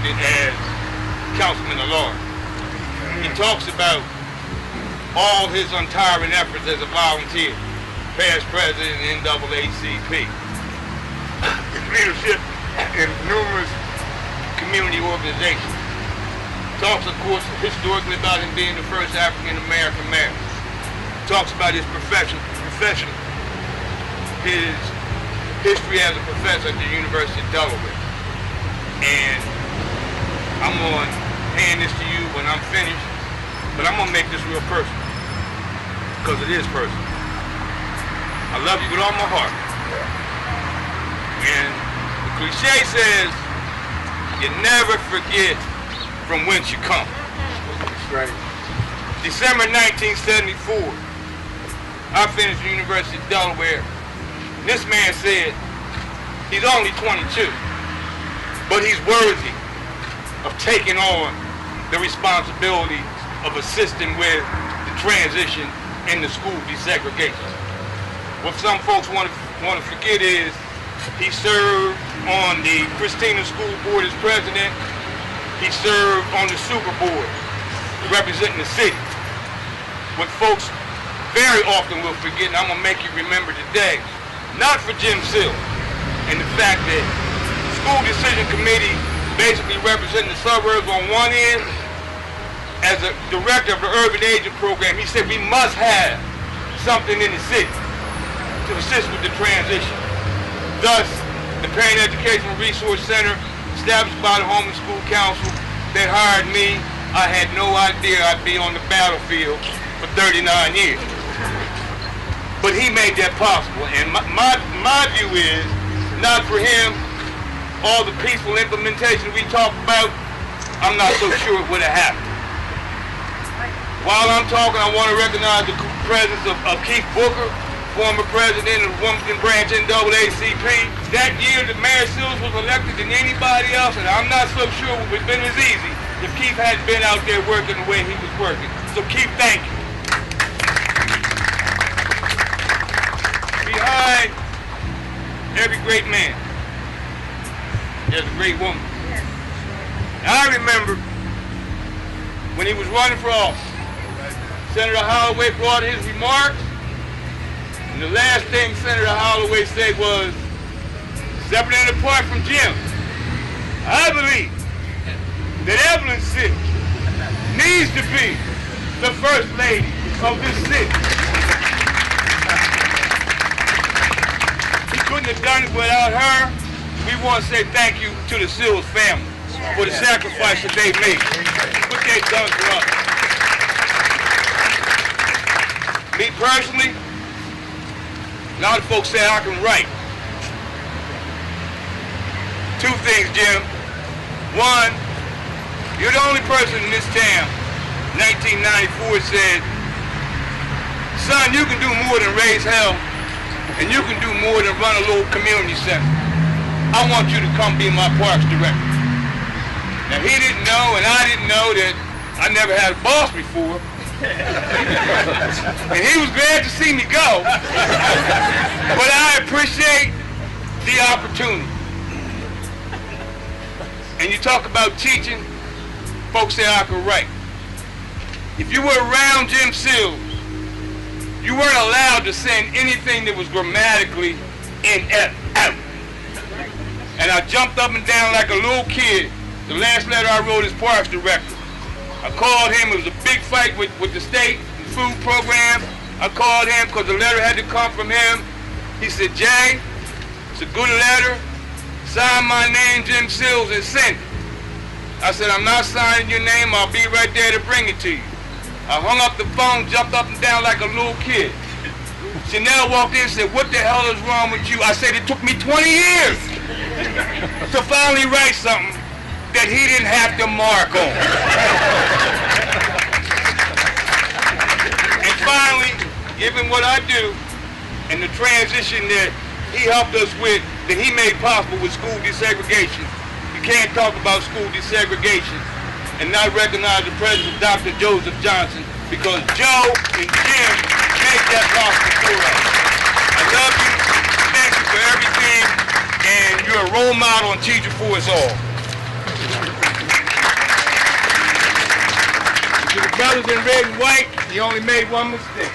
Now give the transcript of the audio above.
elected as councilman at large. He talks about all his untiring efforts as a volunteer, past president of NAACP, his leadership in numerous community organizations. Talks, of course, historically about him being the first African-American mayor. Talks about his profession, his history as a professor at the University of Delaware. And I'm going to hand this to you when I'm finished, but I'm going to make this real personal, because it is personal. I love you with all my heart. And the cliche says, you never forget from whence you come. That's right. December 1974, I finished the University of Delaware. This man said he's only 22, but he's worthy of taking on the responsibility of assisting with the transition in the school desegregation. What some folks want to forget is he served on the Christina School Board as president. He served on the Super Board representing the city. What folks very often will forget, and I'm going to make you remember today, not for Jim Sill and the fact that the School Decision Committee basically representing the suburbs on one end. As a director of the Urban Agent Program, he said we must have something in the city to assist with the transition. Thus, the Parent Educational Resource Center, established by the Home and School Council, that hired me. I had no idea I'd be on the battlefield for 39 years. But he made that possible, and my view is, not for him, all the peaceful implementation we talk about, I'm not so sure it would have happened. While I'm talking, I want to recognize the presence of Keith Booker, former president of the Wilmington branch NAACP. That year, that Mayor Sills was elected than anybody else, and I'm not so sure it would have been as easy if Keith hadn't been out there working the way he was working. So Keith, thank you. Behind every great man, there's a great woman. I remember when he was running for office, Senator Holloway brought his remarks, and the last thing Senator Holloway said was, separate and apart from Jim, I believe that Evelyn City needs to be the first lady of this city. He couldn't have done it without her. We want to say thank you to the Sills family for the sacrifice that they made, what they've done for us. Me personally, a lot of folks say I can write. Two things, Jim. One, you're the only person in this town, 1994, said, son, you can do more than raise hell, and you can do more than run a little community center. I want you to come be my parks director. Now, he didn't know, and I didn't know that I never had a boss before. And he was glad to see me go. But I appreciate the opportunity. And you talk about teaching, folks say I could write. If you were around Jim Sills, you weren't allowed to send anything that was grammatically out. And I jumped up and down like a little kid. The last letter I wrote as parks director, I called him. It was a big fight with the state food program. I called him because the letter had to come from him. He said, Jay, it's a good letter. Sign my name, Jim Sills, and send it. I said, I'm not signing your name. I'll be right there to bring it to you. I hung up the phone, jumped up and down like a little kid. Chanel walked in and said, what the hell is wrong with you? I said, it took me 20 years to finally write something that he didn't have to mark on. And finally, given what I do and the transition that he helped us with, that he made possible with school desegregation, you can't talk about school desegregation and not recognize the president, Dr. Joseph Johnson, because Joe and Jim made that possible for us. I love you, thank you for everything, and you're a role model and teacher for us all. brothers in red and white, he only made one mistake.